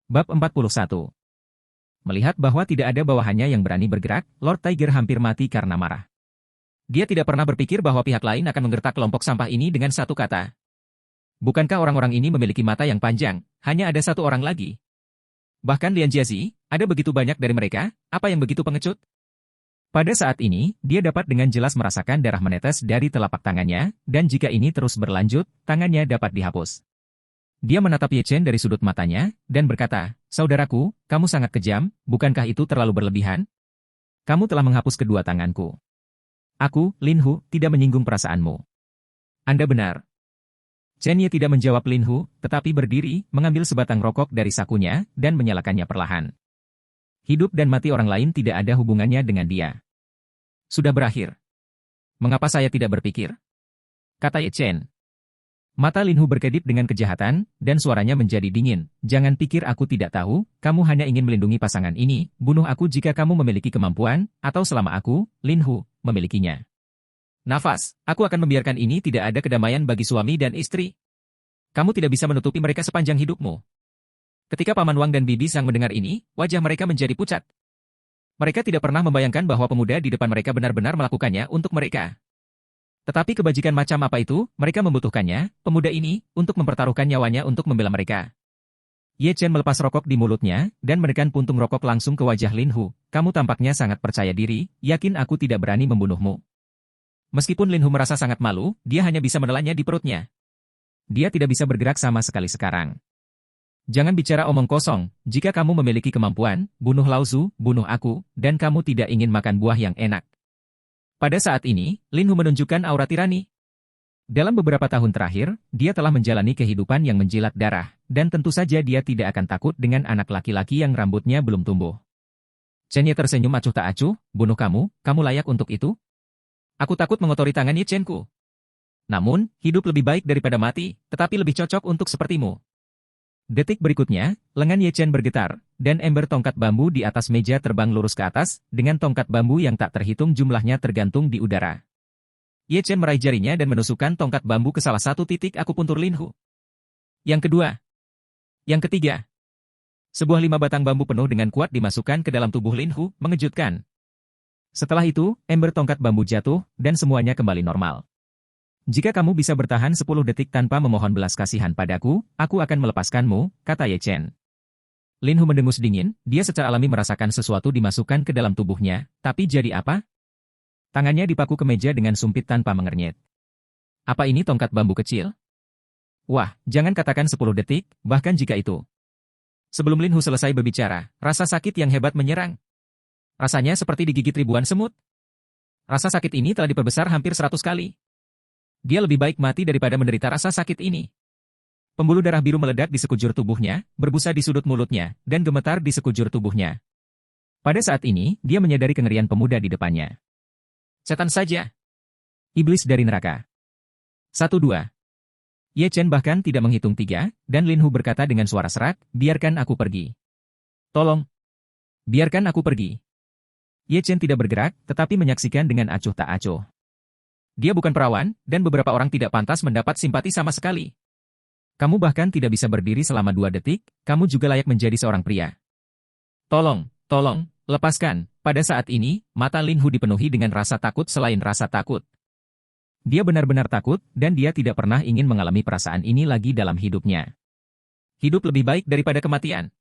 Bab 41. Melihat bahwa tidak ada bawahannya yang berani bergerak, Lord Tiger hampir mati karena marah. Dia tidak pernah berpikir bahwa pihak lain akan menggertak kelompok sampah ini dengan satu kata. Bukankah orang-orang ini memiliki mata yang panjang, hanya ada satu orang lagi? Bahkan Lian Jiazi, ada begitu banyak dari mereka, apa yang begitu pengecut? Pada saat ini, dia dapat dengan jelas merasakan darah menetes dari telapak tangannya, dan jika ini terus berlanjut, tangannya dapat dihapus. Dia menatap Ye Chen dari sudut matanya, dan berkata, "Saudaraku, kamu sangat kejam, bukankah itu terlalu berlebihan? Kamu telah menghapus kedua tanganku. Aku, Lin Hu, tidak menyinggung perasaanmu." "Anda benar." Chen Ye tidak menjawab Lin Hu, tetapi berdiri, mengambil sebatang rokok dari sakunya, dan menyalakannya perlahan. Hidup dan mati orang lain tidak ada hubungannya dengan dia. "Sudah berakhir. Mengapa saya tidak berpikir?" kata Ye Chen. Mata Lin Hu berkedip dengan kejahatan, dan suaranya menjadi dingin. "Jangan pikir aku tidak tahu, kamu hanya ingin melindungi pasangan ini, bunuh aku jika kamu memiliki kemampuan, atau selama aku, Lin Hu, memilikinya. Nafas, aku akan membiarkan ini tidak ada kedamaian bagi suami dan istri. Kamu tidak bisa menutupi mereka sepanjang hidupmu." Ketika Paman Wang dan Bibi Sang mendengar ini, wajah mereka menjadi pucat. Mereka tidak pernah membayangkan bahwa pemuda di depan mereka benar-benar melakukannya untuk mereka. Tetapi kebajikan macam apa itu, mereka membutuhkannya, pemuda ini, untuk mempertaruhkan nyawanya untuk membela mereka. Ye Chen melepas rokok di mulutnya, dan menekan puntung rokok langsung ke wajah Lin Hu. "Kamu tampaknya sangat percaya diri, yakin aku tidak berani membunuhmu." Meskipun Lin Hu merasa sangat malu, dia hanya bisa menelannya di perutnya. Dia tidak bisa bergerak sama sekali sekarang. "Jangan bicara omong kosong, jika kamu memiliki kemampuan, bunuh Lao Zu, bunuh aku, dan kamu tidak ingin makan buah yang enak." Pada saat ini, Lin Hu menunjukkan aura tirani. Dalam beberapa tahun terakhir, dia telah menjalani kehidupan yang menjilat darah, dan tentu saja dia tidak akan takut dengan anak laki-laki yang rambutnya belum tumbuh. Chen Ye tersenyum acuh tak acuh, "Bunuh kamu, kamu layak untuk itu? Aku takut mengotori tangan Ye Chen-ku. Namun, hidup lebih baik daripada mati, tetapi lebih cocok untuk sepertimu." Detik berikutnya, lengan Ye Chen bergetar, dan ember tongkat bambu di atas meja terbang lurus ke atas, dengan tongkat bambu yang tak terhitung jumlahnya tergantung di udara. Ye Chen meraih jarinya dan menusukkan tongkat bambu ke salah satu titik akupuntur Lin Hu. Yang kedua. Yang ketiga. Sebuah 5 batang bambu penuh dengan kuat dimasukkan ke dalam tubuh Lin Hu, mengejutkan. Setelah itu, ember tongkat bambu jatuh, dan semuanya kembali normal. "Jika kamu bisa bertahan 10 detik tanpa memohon belas kasihan padaku, aku akan melepaskanmu," kata Ye Chen. Lin Hu mendengus dingin, dia secara alami merasakan sesuatu dimasukkan ke dalam tubuhnya, tapi jadi apa? Tangannya dipaku ke meja dengan sumpit tanpa mengernyit. Apa ini tongkat bambu kecil? Wah, jangan katakan 10 detik, bahkan jika itu. Sebelum Lin Hu selesai berbicara, rasa sakit yang hebat menyerang. Rasanya seperti digigit ribuan semut. Rasa sakit ini telah diperbesar hampir 100 kali. Dia lebih baik mati daripada menderita rasa sakit ini. Pembuluh darah biru meledak di sekujur tubuhnya, berbusa di sudut mulutnya, dan gemetar di sekujur tubuhnya. Pada saat ini, dia menyadari kengerian pemuda di depannya. Setan saja. Iblis dari neraka. 1-2. Ye Chen bahkan tidak menghitung 3, dan Lin Hu berkata dengan suara serak, "Biarkan aku pergi. Tolong. Biarkan aku pergi." Ye Chen tidak bergerak, tetapi menyaksikan dengan acuh tak acuh. Dia bukan perawan, dan beberapa orang tidak pantas mendapat simpati sama sekali. "Kamu bahkan tidak bisa berdiri selama 2 detik, kamu juga layak menjadi seorang pria. Tolong, lepaskan." Pada saat ini, mata Lin Hu dipenuhi dengan rasa takut selain rasa takut. Dia benar-benar takut, dan dia tidak pernah ingin mengalami perasaan ini lagi dalam hidupnya. Hidup lebih baik daripada kematian.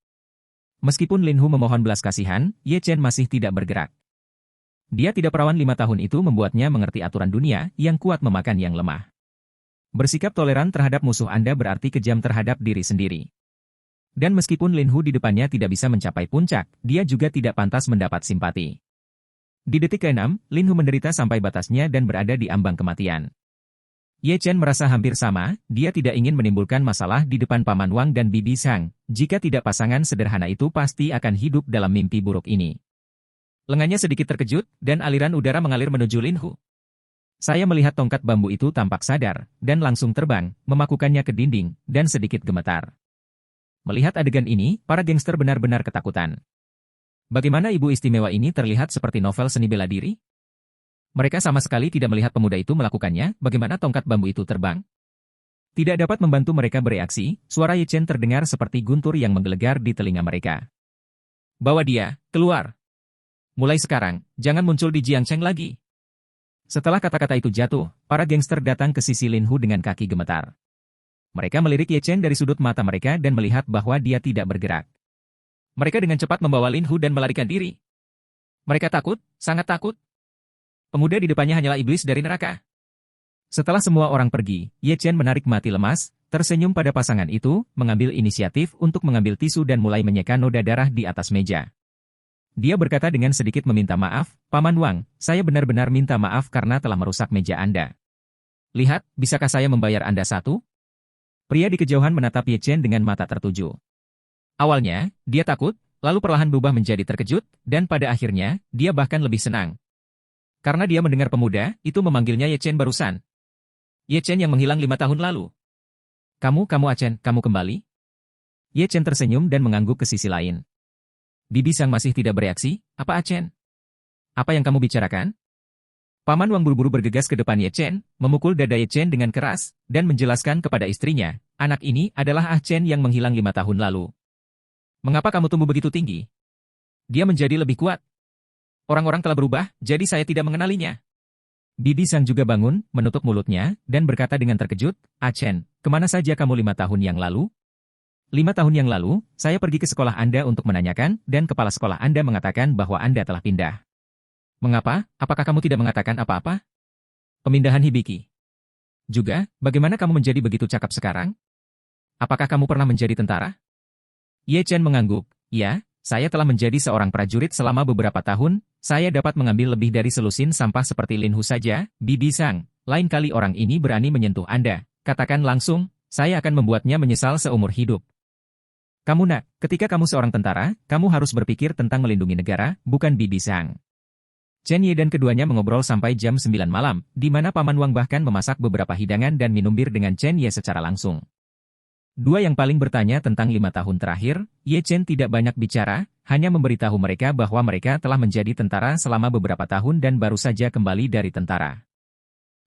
Meskipun Lin Hu memohon belas kasihan, Ye Chen masih tidak bergerak. Dia tidak perawan 5 tahun itu membuatnya mengerti aturan dunia, yang kuat memakan yang lemah. Bersikap toleran terhadap musuh Anda berarti kejam terhadap diri sendiri. Dan meskipun Lin Hu di depannya tidak bisa mencapai puncak, dia juga tidak pantas mendapat simpati. Di detik ke-6, Lin Hu menderita sampai batasnya dan berada di ambang kematian. Ye Chen merasa hampir sama, dia tidak ingin menimbulkan masalah di depan Paman Wang dan Bibi Sang, jika tidak pasangan sederhana itu pasti akan hidup dalam mimpi buruk ini. Lengannya sedikit terkejut, dan aliran udara mengalir menuju Lin Hu. Saya melihat tongkat bambu itu tampak sadar, dan langsung terbang, memakukannya ke dinding, dan sedikit gemetar. Melihat adegan ini, para gangster benar-benar ketakutan. Bagaimana ibu istimewa ini terlihat seperti novel seni bela diri? Mereka sama sekali tidak melihat pemuda itu melakukannya, bagaimana tongkat bambu itu terbang. Tidak dapat membantu mereka bereaksi, suara Ye Chen terdengar seperti guntur yang menggelegar di telinga mereka. Bawa dia, keluar. Mulai sekarang, jangan muncul di Jiangcheng lagi. Setelah kata-kata itu jatuh, para gangster datang ke sisi Lin Hu dengan kaki gemetar. Mereka melirik Ye Chen dari sudut mata mereka dan melihat bahwa dia tidak bergerak. Mereka dengan cepat membawa Lin Hu dan melarikan diri. Mereka takut, sangat takut. Pemuda di depannya hanyalah iblis dari neraka. Setelah semua orang pergi, Ye Chen menarik mati lemas, tersenyum pada pasangan itu, mengambil inisiatif untuk mengambil tisu dan mulai menyeka noda darah di atas meja. Dia berkata dengan sedikit meminta maaf, Paman Wang, saya benar-benar minta maaf karena telah merusak meja Anda. Lihat, bisakah saya membayar Anda satu? Pria di kejauhan menatap Ye Chen dengan mata tertuju. Awalnya, dia takut, lalu perlahan berubah menjadi terkejut, dan pada akhirnya, dia bahkan lebih senang. Karena dia mendengar pemuda, itu memanggilnya Ye Chen barusan. Ye Chen yang menghilang 5 tahun lalu. Kamu Achen, kamu kembali? Ye Chen tersenyum dan mengangguk ke sisi lain. Bibi Sang masih tidak bereaksi, apa Achen? Apa yang kamu bicarakan? Paman Wang buru-buru bergegas ke depan Ye Chen, memukul dada Ye Chen dengan keras, dan menjelaskan kepada istrinya, anak ini adalah Chen yang menghilang 5 tahun lalu. Mengapa kamu tumbuh begitu tinggi? Dia menjadi lebih kuat. Orang-orang telah berubah, jadi saya tidak mengenalinya. Bibi Sang juga bangun, menutup mulutnya, dan berkata dengan terkejut, Chen, kemana saja kamu 5 tahun yang lalu? 5 tahun yang lalu, saya pergi ke sekolah Anda untuk menanyakan, dan kepala sekolah Anda mengatakan bahwa Anda telah pindah. Mengapa? Apakah kamu tidak mengatakan apa-apa? Pemindahan Hibiki. Juga, bagaimana kamu menjadi begitu cakap sekarang? Apakah kamu pernah menjadi tentara? Ye Chen mengangguk. Ya, saya telah menjadi seorang prajurit selama beberapa tahun, saya dapat mengambil lebih dari selusin sampah seperti Lin Hu saja, Bibi Sang. Lain kali orang ini berani menyentuh Anda, katakan langsung, saya akan membuatnya menyesal seumur hidup. Kamu nak, ketika kamu seorang tentara, kamu harus berpikir tentang melindungi negara, bukan Bibi Sang. Chen Ye dan keduanya mengobrol sampai jam 9 malam, di mana Paman Wang bahkan memasak beberapa hidangan dan minum bir dengan Chen Ye secara langsung. Dua yang paling bertanya tentang 5 tahun terakhir, Ye Chen tidak banyak bicara, hanya memberitahu mereka bahwa mereka telah menjadi tentara selama beberapa tahun dan baru saja kembali dari tentara.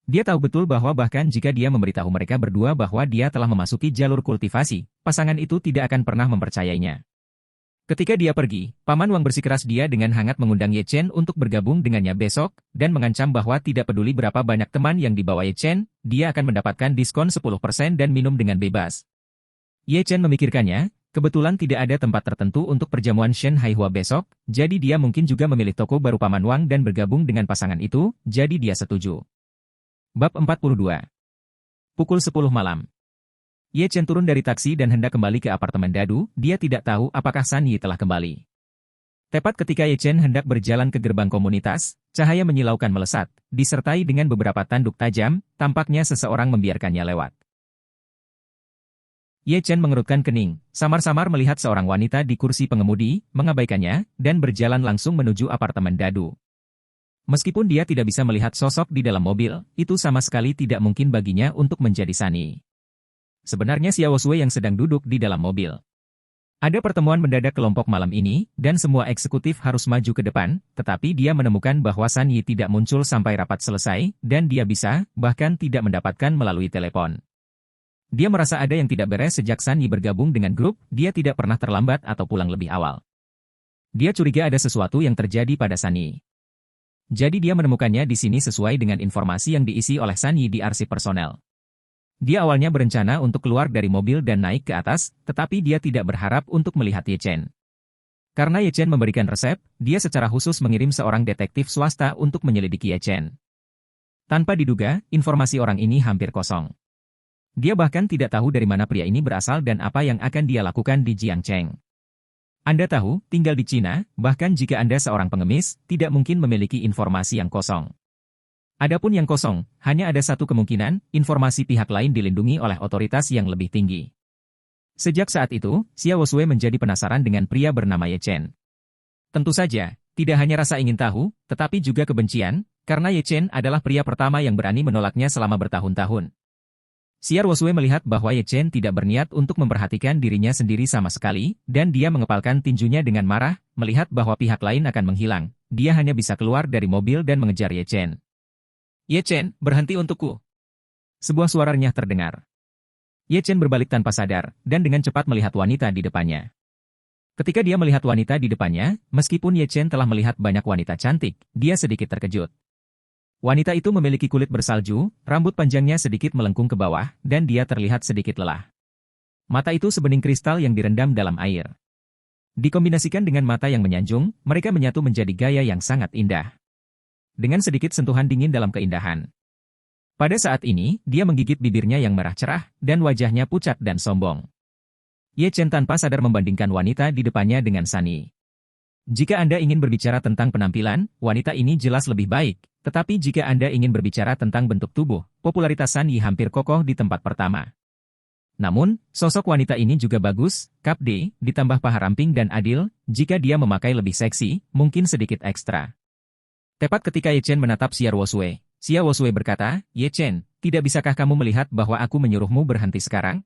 Dia tahu betul bahwa bahkan jika dia memberitahu mereka berdua bahwa dia telah memasuki jalur kultivasi, pasangan itu tidak akan pernah mempercayainya. Ketika dia pergi, Paman Wang bersikeras dia dengan hangat mengundang Ye Chen untuk bergabung dengannya besok, dan mengancam bahwa tidak peduli berapa banyak teman yang dibawa Ye Chen, dia akan mendapatkan diskon 10% dan minum dengan bebas. Ye Chen memikirkannya, kebetulan tidak ada tempat tertentu untuk perjamuan Shen Haihua besok, jadi dia mungkin juga memilih toko baru Paman Wang dan bergabung dengan pasangan itu, jadi dia setuju. Bab 42. Pukul 10 malam. Ye Chen turun dari taksi dan hendak kembali ke apartemen Dadu, dia tidak tahu apakah San Yi telah kembali. Tepat ketika Ye Chen hendak berjalan ke gerbang komunitas, cahaya menyilaukan melesat, disertai dengan beberapa tanduk tajam, tampaknya seseorang membiarkannya lewat. Ye Chen mengerutkan kening, samar-samar melihat seorang wanita di kursi pengemudi, mengabaikannya, dan berjalan langsung menuju apartemen Dadu. Meskipun dia tidak bisa melihat sosok di dalam mobil, itu sama sekali tidak mungkin baginya untuk menjadi Sunny. Sebenarnya Xiao Sui yang sedang duduk di dalam mobil. Ada pertemuan mendadak kelompok malam ini, dan semua eksekutif harus maju ke depan, tetapi dia menemukan bahwa San Yi tidak muncul sampai rapat selesai, dan dia bisa, bahkan tidak mendapatkan melalui telepon. Dia merasa ada yang tidak beres sejak San Yi bergabung dengan grup, dia tidak pernah terlambat atau pulang lebih awal. Dia curiga ada sesuatu yang terjadi pada San Yi. Jadi dia menemukannya di sini sesuai dengan informasi yang diisi oleh San Yi di arsip personel. Dia awalnya berencana untuk keluar dari mobil dan naik ke atas, tetapi dia tidak berharap untuk melihat Ye Chen. Karena Ye Chen memberikan resep, dia secara khusus mengirim seorang detektif swasta untuk menyelidiki Ye Chen. Tanpa diduga, informasi orang ini hampir kosong. Dia bahkan tidak tahu dari mana pria ini berasal dan apa yang akan dia lakukan di Jiangcheng. Anda tahu, tinggal di Cina, bahkan jika Anda seorang pengemis, tidak mungkin memiliki informasi yang kosong. Adapun yang kosong, hanya ada satu kemungkinan, informasi pihak lain dilindungi oleh otoritas yang lebih tinggi. Sejak saat itu, Xiao Sui menjadi penasaran dengan pria bernama Ye Chen. Tentu saja, tidak hanya rasa ingin tahu, tetapi juga kebencian, karena Ye Chen adalah pria pertama yang berani menolaknya selama bertahun-tahun. Xiao Sui melihat bahwa Ye Chen tidak berniat untuk memperhatikan dirinya sendiri sama sekali, dan dia mengepalkan tinjunya dengan marah, melihat bahwa pihak lain akan menghilang. Dia hanya bisa keluar dari mobil dan mengejar Ye Chen. Ye Chen, berhenti untukku. Sebuah suara renyah terdengar. Ye Chen berbalik tanpa sadar, dan dengan cepat melihat wanita di depannya. Ketika dia melihat wanita di depannya, meskipun Ye Chen telah melihat banyak wanita cantik, dia sedikit terkejut. Wanita itu memiliki kulit bersalju, rambut panjangnya sedikit melengkung ke bawah, dan dia terlihat sedikit lelah. Mata itu sebening kristal yang direndam dalam air. Dikombinasikan dengan mata yang menyanjung, mereka menyatu menjadi gaya yang sangat indah. Dengan sedikit sentuhan dingin dalam keindahan. Pada saat ini, dia menggigit bibirnya yang merah cerah, dan wajahnya pucat dan sombong. Ye Chen tanpa sadar membandingkan wanita di depannya dengan Sunny. Jika Anda ingin berbicara tentang penampilan, wanita ini jelas lebih baik, tetapi jika Anda ingin berbicara tentang bentuk tubuh, popularitas Sunny hampir kokoh di tempat pertama. Namun, sosok wanita ini juga bagus, Kap D, ditambah paha ramping dan adil, jika dia memakai lebih seksi, mungkin sedikit ekstra. Tepat ketika Ye Chen menatap Xia Wosui, Xia Wosui berkata, Ye Chen, tidak bisakah kamu melihat bahwa aku menyuruhmu berhenti sekarang?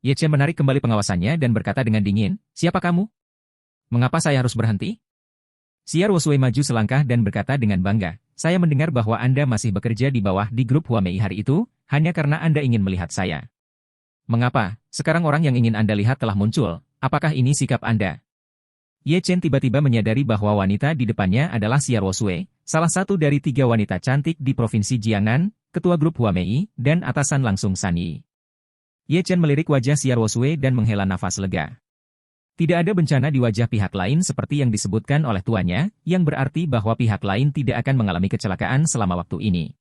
Ye Chen menarik kembali pengawasannya dan berkata dengan dingin, siapa kamu? Mengapa saya harus berhenti? Xia Wosui maju selangkah dan berkata dengan bangga, saya mendengar bahwa Anda masih bekerja di bawah di grup Huamei hari itu, hanya karena Anda ingin melihat saya. Mengapa, sekarang orang yang ingin Anda lihat telah muncul, apakah ini sikap Anda? Ye Chen tiba-tiba menyadari bahwa wanita di depannya adalah Xia Wosui, salah satu dari 3 wanita cantik di Provinsi Jiangnan, ketua grup Huamei, dan atasan langsung Sunny. Ye Chen melirik wajah Xia Wosui dan menghela nafas lega. Tidak ada bencana di wajah pihak lain seperti yang disebutkan oleh tuannya, yang berarti bahwa pihak lain tidak akan mengalami kecelakaan selama waktu ini.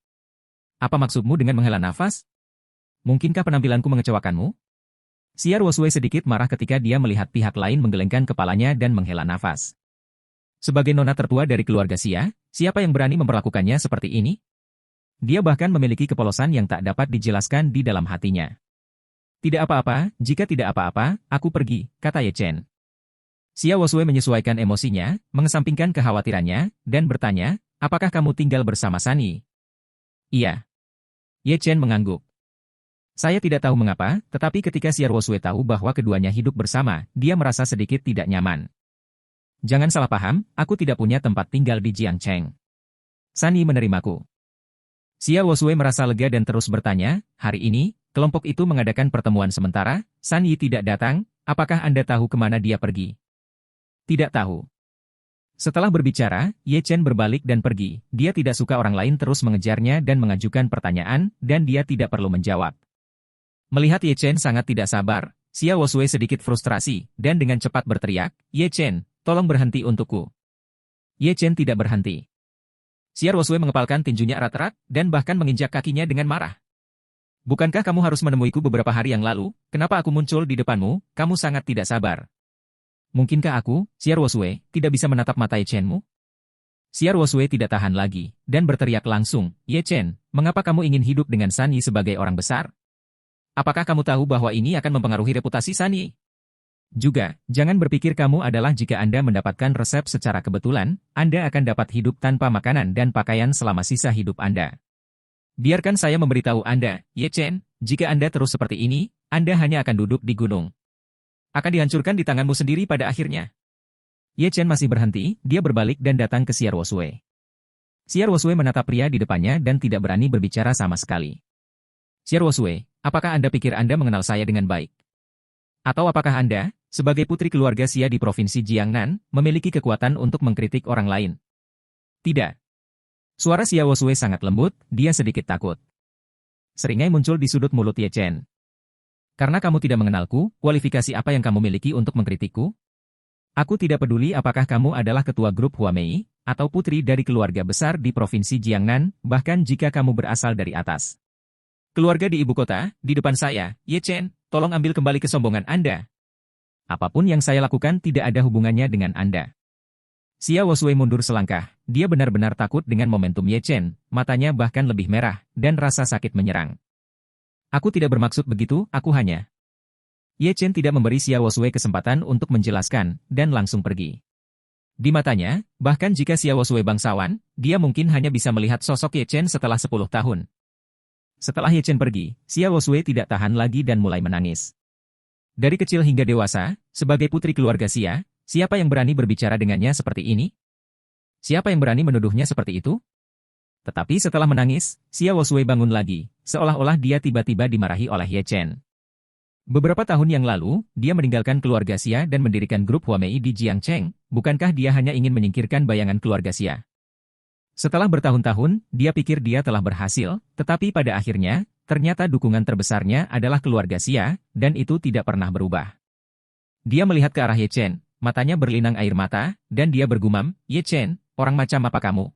Apa maksudmu dengan menghela nafas? Mungkinkah penampilanku mengecewakanmu? Xia Wosui sedikit marah ketika dia melihat pihak lain menggelengkan kepalanya dan menghela nafas. Sebagai nona tertua dari keluarga Xia, siapa yang berani memperlakukannya seperti ini? Dia bahkan memiliki kepolosan yang tak dapat dijelaskan di dalam hatinya. Tidak apa-apa, jika tidak apa-apa, aku pergi, kata Ye Chen. Xia Wosui menyesuaikan emosinya, mengesampingkan kekhawatirannya, dan bertanya, apakah kamu tinggal bersama Sunny? Iya. Ye Chen mengangguk. Saya tidak tahu mengapa, tetapi ketika Xia Wosui tahu bahwa keduanya hidup bersama, dia merasa sedikit tidak nyaman. Jangan salah paham, aku tidak punya tempat tinggal di Jiangcheng. Sunny menerimaku. Xia Wosui merasa lega dan terus bertanya, hari ini, kelompok itu mengadakan pertemuan sementara, Sunny tidak datang, apakah Anda tahu kemana dia pergi? Tidak tahu. Setelah berbicara, Ye Chen berbalik dan pergi, dia tidak suka orang lain terus mengejarnya dan mengajukan pertanyaan, dan dia tidak perlu menjawab. Melihat Ye Chen sangat tidak sabar, Xia Wosui sedikit frustrasi, dan dengan cepat berteriak, Ye Chen, tolong berhenti untukku. Ye Chen tidak berhenti. Xia Wosui mengepalkan tinjunya erat-erat, dan bahkan menginjak kakinya dengan marah. Bukankah kamu harus menemuiku beberapa hari yang lalu, kenapa aku muncul di depanmu, kamu sangat tidak sabar. Mungkinkah aku, Xia Wosui, tidak bisa menatap mata Ye Chenmu? Xia Wosui tidak tahan lagi, dan berteriak langsung, Ye Chen, mengapa kamu ingin hidup dengan Sunny sebagai orang besar? Apakah kamu tahu bahwa ini akan mempengaruhi reputasi Sunny? Juga, jangan berpikir kamu adalah jika Anda mendapatkan resep secara kebetulan, Anda akan dapat hidup tanpa makanan dan pakaian selama sisa hidup Anda. Biarkan saya memberitahu Anda, Ye Chen, jika Anda terus seperti ini, Anda hanya akan duduk di gunung. Akan dihancurkan di tanganmu sendiri pada akhirnya. Ye Chen masih berhenti, dia berbalik dan datang ke Xia Wosui. Xia Wosui menatap pria di depannya dan tidak berani berbicara sama sekali. Xia Wosui, apakah Anda pikir Anda mengenal saya dengan baik? Atau apakah Anda, sebagai putri keluarga Xia di Provinsi Jiangnan, memiliki kekuatan untuk mengkritik orang lain? Tidak. Suara Xia Wosui sangat lembut, dia sedikit takut. Seringai muncul di sudut mulut Ye Chen. Karena kamu tidak mengenalku, kualifikasi apa yang kamu miliki untuk mengkritikku? Aku tidak peduli apakah kamu adalah ketua grup Huamei, atau putri dari keluarga besar di Provinsi Jiangnan, bahkan jika kamu berasal dari atas. Keluarga di ibu kota, di depan saya, Ye Chen, tolong ambil kembali kesombongan Anda. Apapun yang saya lakukan tidak ada hubungannya dengan Anda. Xia Wosui mundur selangkah, dia benar-benar takut dengan momentum Ye Chen, matanya bahkan lebih merah, dan rasa sakit menyerang. Aku tidak bermaksud begitu, aku hanya... Ye Chen tidak memberi Xia Wosui kesempatan untuk menjelaskan, dan langsung pergi. Di matanya, bahkan jika Xia Wosui bangsawan, dia mungkin hanya bisa melihat sosok Ye Chen setelah 10 tahun. Setelah Ye Chen pergi, Xia Wosui tidak tahan lagi dan mulai menangis. Dari kecil hingga dewasa, sebagai putri keluarga Xia, siapa yang berani berbicara dengannya seperti ini? Siapa yang berani menuduhnya seperti itu? Tetapi setelah menangis, Xia Wosui bangun lagi, seolah-olah dia tiba-tiba dimarahi oleh Ye Chen. Beberapa tahun yang lalu, dia meninggalkan keluarga Xia dan mendirikan grup Huamei di Jiangcheng. Bukankah dia hanya ingin menyingkirkan bayangan keluarga Xia? Setelah bertahun-tahun, dia pikir dia telah berhasil, tetapi pada akhirnya, ternyata dukungan terbesarnya adalah keluarga Xia, dan itu tidak pernah berubah. Dia melihat ke arah Ye Chen, matanya berlinang air mata, dan dia bergumam, "Ye Chen, orang macam apa kamu?